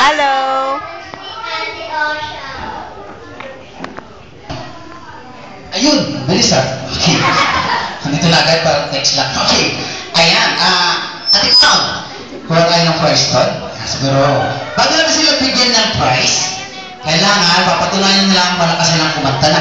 Hello. Ayun, bilis ah. Okay. Nandito na agad para text lang. Okay. Ayan, ating sound. Kuha tayo ng prize card. Siguro, bago namin sila bigyan ng prize, kailangan, papatunayan nila ang malakas nilang kumanta na